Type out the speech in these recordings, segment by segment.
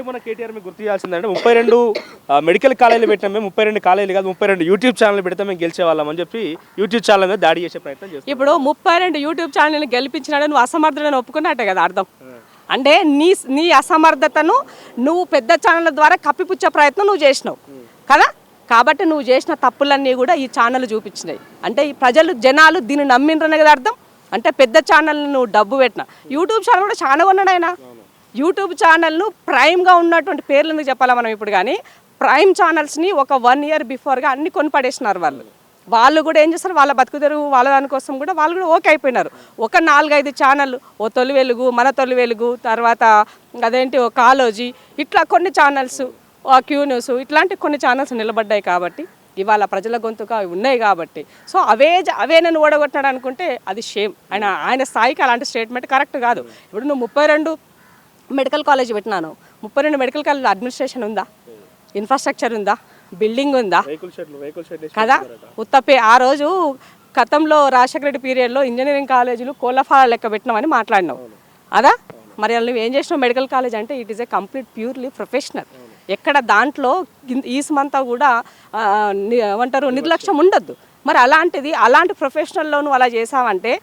మన కేటీఆర్ మీకు గుర్తు చేయాల్సిందంటే 32 మెడికల్ కాలేజీలు పెట్టాం మేము, 32 కాలేజీలు కాదు 32 యూట్యూబ్ ఛానల్ పెడితే మేము గెలిచే వాళ్ళం అని చెప్పి యూట్యూబ్ ఛానల్ మీద దాడి చేసే ప్రయత్నం చేస్తాం. ఇప్పుడు 32 యూట్యూబ్ ఛానల్ని గెలిపించినాడు నువ్వు అసమర్థుడని ఒప్పుకున్నట్టే కదా అర్థం. అంటే నీ అసమర్థతను నువ్వు పెద్ద ఛానళ్ళ ద్వారా కప్పిపుచ్చే ప్రయత్నం నువ్వు చేసినావు కదా. కాబట్టి నువ్వు చేసిన తప్పులన్నీ కూడా ఈ ఛానల్ చూపించినాయి. అంటే ఈ జనాలు దీన్ని నమ్మిండ్రనే కదా అర్థం. అంటే పెద్ద ఛానల్ నువ్వు డబ్బు పెట్టిన యూట్యూబ్ ఛానల్ కూడా చాలా ఉన్నాడు ఆయన. యూట్యూబ్ ఛానల్ను ప్రైమ్గా ఉన్నటువంటి పేర్లు ఎందుకు చెప్పాలా మనం ఇప్పుడు, కానీ ప్రైమ్ ఛానల్స్ని ఒక 1 ఇయర్ బిఫోర్గా అన్ని కొని పడేసినారు వాళ్ళు కూడా ఏం చేస్తారు, వాళ్ళ బతుకుదెరువు వాళ్ళ దానికోసం కూడా వాళ్ళు కూడా ఓకే అయిపోయినారు. ఒక 4-5 ఛానళ్ళు, ఓ తొలి వెలుగు, మన తొలి వెలుగు, తర్వాత అదేంటి ఓ కాలోజీ, ఇట్లా కొన్ని ఛానల్స్, క్యూ న్యూస్, ఇట్లాంటి కొన్ని ఛానల్స్ నిలబడ్డాయి. కాబట్టి ఇవాళ ప్రజల గొంతుగా ఉన్నాయి కాబట్టి సో అవే నన్ను ఓడగొట్టాడు అనుకుంటే అది షేమ్. ఆయన స్థాయికి అలాంటి స్టేట్మెంట్ కరెక్ట్ కాదు. ఇప్పుడు నువ్వు 32 మెడికల్ కాలేజ్ పెట్టినాను, 32 మెడికల్ కాలేజ్ అడ్మినిస్ట్రేషన్ ఉందా, ఇన్ఫ్రాస్ట్రక్చర్ ఉందా, బిల్డింగ్ ఉందా కదా. ఉత్తపే ఆ రోజు గతంలో రాజశేఖర రెడ్డి పీరియడ్లో ఇంజనీరింగ్ కాలేజీలు కోళ్ళఫాల లెక్క పెట్టినామని మాట్లాడినావు అదా. మరి నువ్వు ఏం చేసినావు, మెడికల్ కాలేజ్ అంటే it is a complete purely professional. ఎక్కడ దాంట్లో ఈసమంతా కూడా ఏమంటారు నిర్లక్ష్యం ఉండద్దు. మరి అలాంటి ప్రొఫెషనల్లో నువ్వు అలా చేసావంటే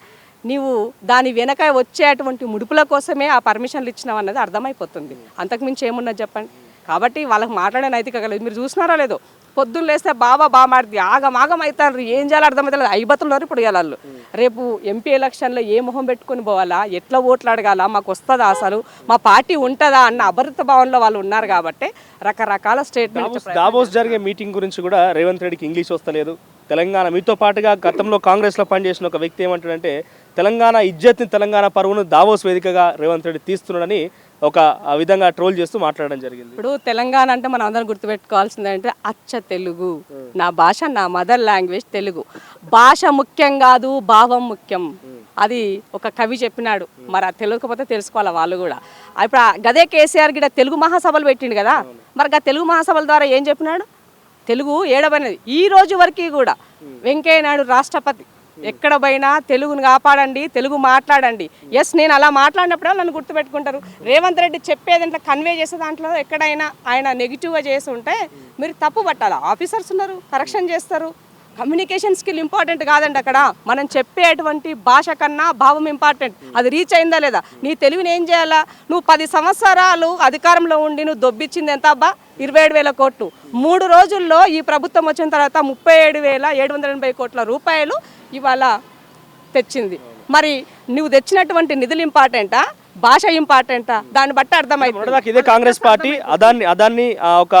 నీవు దాని వెనక వచ్చేటువంటి ముడుపుల కోసమే ఆ పర్మిషన్లు ఇచ్చినావు అన్నది అర్థమైపోతుంది. అంతకుమించి ఏమున్నది చెప్పండి. కాబట్టి వాళ్ళకి మాట్లాడే నైతిక కలదు. మీరు చూసినారో లేదో, పొద్దున్న లేస్తే బామాడిది ఆగమాగం అవుతారు, ఏం చేయాలో అర్థమవుతుంది. ఐబతున్నారు ఇప్పుడు వాళ్ళు. రేపు ఎంపీ ఎలక్షన్లో ఏ మొహం పెట్టుకుని పోవాలా, ఎట్లా ఓట్లు అడగాలా, మాకు వస్తుందా, అసలు మా పార్టీ ఉంటుందా అన్న అభద్రత భావంలో వాళ్ళు ఉన్నారు. కాబట్టి రకరకాల స్టేట్మెంట్స్. దావోస్ జరిగే మీటింగ్ గురించి కూడా రేవంత్ రెడ్డికి ఇంగ్లీష్ వస్తలేదు. తెలంగాణ మీతో పాటుగా గతంలో కాంగ్రెస్లో పనిచేసిన ఒక వ్యక్తి ఏమంటాడంటే తెలంగాణ ఇజ్జత్ని, తెలంగాణ పరువును దావోస్ వేదికగా రేవంత్ రెడ్డి తీస్తున్నాడని ఒక విధంగా ట్రోల్ చేస్తూ మాట్లాడడం జరిగింది. ఇప్పుడు తెలంగాణ అంటే మనం అందరం గుర్తుపెట్టుకోవాల్సింది అంటే అచ్చ తెలుగు, నా భాష, నా మదర్ లాంగ్వేజ్ తెలుగు. భాష ముఖ్యం కాదు, భావం ముఖ్యం. అది ఒక కవి చెప్పినాడు. మరి అది తెలియకపోతే తెలుసుకోవాలి వాళ్ళు కూడా. ఇప్పుడు గదే కేసీఆర్ గిడ తెలుగు మహాసభలు పెట్టిండు కదా. మరి ఆ తెలుగు మహాసభల ద్వారా ఏం చెప్పినాడు, తెలుగు ఏడబడినది. ఈ రోజు వరకు కూడా వెంకయ్య నాయుడు రాష్ట్రపతి ఎక్కడ పోయినా తెలుగును కాపాడండి, తెలుగు మాట్లాడండి. ఎస్, నేను అలా మాట్లాడినప్పుడే నన్ను గుర్తుపెట్టుకుంటారు. రేవంత్ రెడ్డి చెప్పేది అంటే కన్వే చేసే దాంట్లో ఎక్కడైనా ఆయన నెగిటివ్గా చేసి ఉంటే మీరు తప్పు పట్టాలి. ఆఫీసర్స్ ఉన్నారు, కరెక్షన్ చేస్తారు. కమ్యూనికేషన్ స్కిల్ ఇంపార్టెంట్ కాదండి. అక్కడ మనం చెప్పేటువంటి భాష కన్నా భావం ఇంపార్టెంట్. అది రీచ్ అయిందా లేదా. నీ తెలుగుని ఏం చేయాలా, నువ్వు 10 సంవత్సరాలు అధికారంలో ఉండి నువ్వు దొబ్బిచ్చింది ఎంత అబ్బా, 27,000 కోట్లు. 3 రోజుల్లో ఈ ప్రభుత్వం వచ్చిన తర్వాత 37,780 కోట్ల రూపాయలు ఇవాళ తెచ్చింది. మరి నువ్వు తెచ్చినటువంటి నిధులు ఇంపార్టెంటా, భాష ఇంపార్టెంటా, దాన్ని బట్టి అర్థమైంది. ఇదే కాంగ్రెస్ పార్టీ అదాన్ని ఒక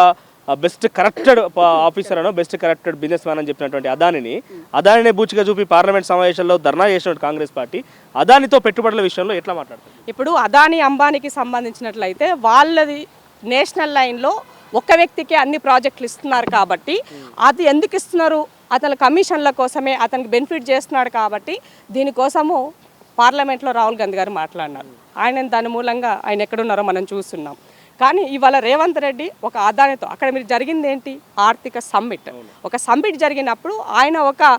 బెస్ట్ కరెక్టెడ్ ఆఫీసర్ అనో బెస్ట్ కరెక్టెడ్ బిజినెస్ మ్యాన్ అని చెప్పినటువంటి అదానినే బూచిగా చూపి పార్లమెంట్ సమావేశంలో ధర్నా చేసిన కాంగ్రెస్ పార్టీ అదానితో పెట్టుబడుల విషయంలో ఎట్లా మాట్లాడుతుంది. ఇప్పుడు అదాని అంబానీకి సంబంధించినట్లయితే వాళ్ళది నేషనల్ లైన్లో ఒక వ్యక్తికి అన్ని ప్రాజెక్టులు ఇస్తున్నారు. కాబట్టి అది ఎందుకు ఇస్తున్నారు, అతని కమిషన్ల కోసమే, అతనికి బెనిఫిట్ చేస్తున్నాడు. కాబట్టి దీనికోసము పార్లమెంట్లో రాహుల్ గాంధీ గారు మాట్లాడినారు. ఆయన దాని మూలంగా ఆయన ఎక్కడున్నారో మనం చూస్తున్నాం. కానీ ఇవాళ రేవంత్ రెడ్డి ఒక అదానితో అక్కడ మీరు జరిగింది ఏంటి, ఆర్థిక సమ్మిట్. ఒక సమ్మిట్ జరిగినప్పుడు ఆయన ఒక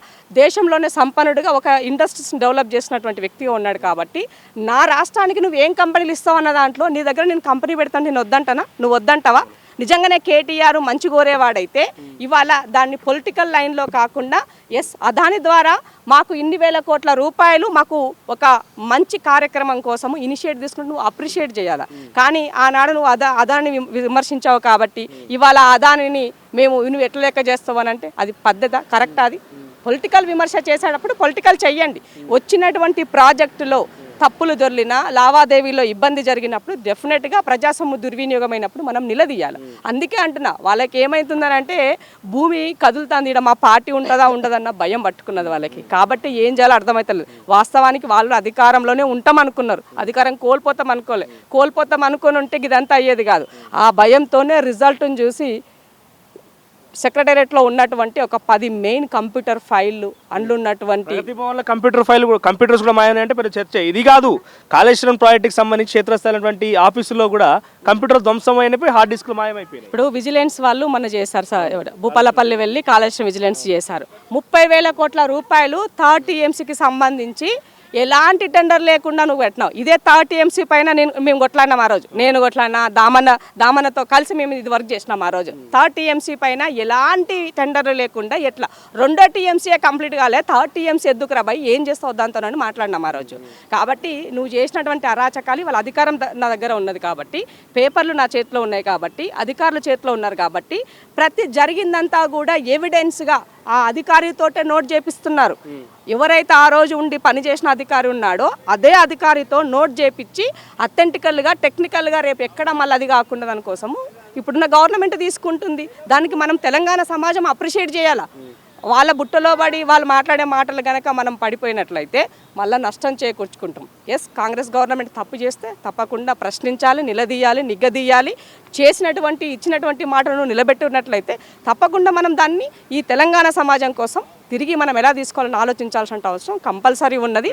దేశంలోనే సంపన్నుడిగా ఒక ఇండస్ట్రీస్ని డెవలప్ చేసినటువంటి వ్యక్తిగా ఉన్నాడు. కాబట్టి నా రాష్ట్రానికి నువ్వు ఏం కంపెనీలు ఇస్తావు అన్న దాంట్లో నీ దగ్గర నేను కంపెనీ పెడతాను, నేను వద్దంటానా, నువ్వు వద్దంటావా? నిజంగానే కేటీఆర్ మంచి కోరేవాడైతే ఇవాళ దాన్ని పొలిటికల్ లైన్లో కాకుండా ఎస్ అదాని ద్వారా మాకు ఇన్ని వేల కోట్ల రూపాయలు మాకు ఒక మంచి కార్యక్రమం కోసము ఇనిషియేట్ తీసుకుంటూ నువ్వు అప్రిషియేట్ చేయాలి. కానీ ఆనాడు నువ్వు అదాని విమర్శించావు కాబట్టి ఇవాళ అదానిని నువ్వు ఎట్లా లెక్క చేస్తావు అని అంటే అది పద్ధత కరెక్ట్. అది పొలిటికల్ విమర్శ చేసేటప్పుడు పొలిటికల్ చెయ్యండి. వచ్చినటువంటి ప్రాజెక్టులో తప్పులు దొర్లినా, లావాదేవీలో ఇబ్బంది జరిగినప్పుడు డెఫినెట్గా ప్రజాసొమ్ము దుర్వినియోగమైనప్పుడు మనం నిలదీయాలి. అందుకే అంటున్నా, వాళ్ళకి ఏమవుతుందని అంటే భూమి కదులుతుంది, ఇక్కడ మా పార్టీ ఉంటుందా ఉండదన్న భయం పట్టుకున్నది వాళ్ళకి. కాబట్టి ఏం చేయాలో అర్థమవుతలేదు. వాస్తవానికి వాళ్ళు అధికారంలోనే ఉంటాం అనుకున్నారు, అధికారం కోల్పోతాం అనుకొని ఉంటే ఇదంతా అయ్యేది కాదు. ఆ భయంతోనే రిజల్ట్ని చూసి సెక్రటేరియట్లో ఉన్నటువంటి ఒక 10 మెయిన్ కంప్యూటర్ ఫైళ్ళు అందున్నటువంటి కంప్యూటర్స్ కూడా మాయన్నాయంటే పెద్ద చర్చ. ఇది కాదు, కాళేశ్వరం ప్రాజెక్టుకి సంబంధించి క్షేత్రస్థాయినటువంటి ఆఫీసులో కూడా కంప్యూటర్ ధ్వంసమైనవి, హార్డ్ డిస్క్లు మాయమైపోయినాయి. ఇప్పుడు విజిలెన్స్ వాళ్ళు మన చేశారు సార్, భూపాలపల్లి వెళ్ళి కాళేశ్వరం విజిలెన్స్ చేశారు. 30,000 కోట్ల రూపాయలు 30 TMCకి సంబంధించి ఎలాంటి టెండర్ లేకుండా నువ్వు పెట్టినావు. ఇదే 30 పైన మేము కొట్లాడినాం ఆ రోజు. నేను కొట్లాడినా, దామన్నతో కలిసి మేము ఇది వర్క్ చేసినాం ఆ రోజు. 30 పైన ఎలాంటి టెండర్ లేకుండా ఎట్లా 2 TMC కంప్లీట్ కాలే, 30 ఎందుకు రాబాయి, ఏం చేస్తావు దాంతోనని మాట్లాడినాం ఆ రోజు. కాబట్టి నువ్వు చేసినటువంటి అరాచకాలు వాళ్ళ అధికారం నా దగ్గర ఉన్నది కాబట్టి, పేపర్లు నా చేతిలో ఉన్నాయి కాబట్టి, అధికారుల చేతిలో ఉన్నారు కాబట్టి, ప్రతి జరిగిందంతా కూడా ఎవిడెన్స్గా ఆ అధికారితోటే నోట్ చేపిస్తున్నారు. ఎవరైతే ఆ రోజు ఉండి పనిచేసిన అధికారి ఉన్నాడో అదే అధికారితో నోట్ చేపించి అథెంటికల్గా టెక్నికల్గా రేపు ఎక్కడ మళ్ళీ అది కాకుండా దానికోసము ఇప్పుడున్న గవర్నమెంట్ తీసుకుంటుంది. దానికి మనం తెలంగాణ సమాజం అప్రిషియేట్ చేయాలా. వాళ్ళ బుట్టలో పడి వాళ్ళు మాట్లాడే మాటలు కనుక మనం పడిపోయినట్లయితే మళ్ళీ నష్టం చేకూర్చుకుంటాం. ఎస్, కాంగ్రెస్ గవర్నమెంట్ తప్పు చేస్తే తప్పకుండా ప్రశ్నించాలి, నిలదీయాలి, నిగ్గదీయాలి. ఇచ్చినటువంటి మాటలను నిలబెట్టినట్లయితే తప్పకుండా మనం దాన్ని ఈ తెలంగాణ సమాజం కోసం తిరిగి మనం ఎలా తీసుకోవాలని ఆలోచించాల్సిన అవసరం కంపల్సరీ ఉన్నది.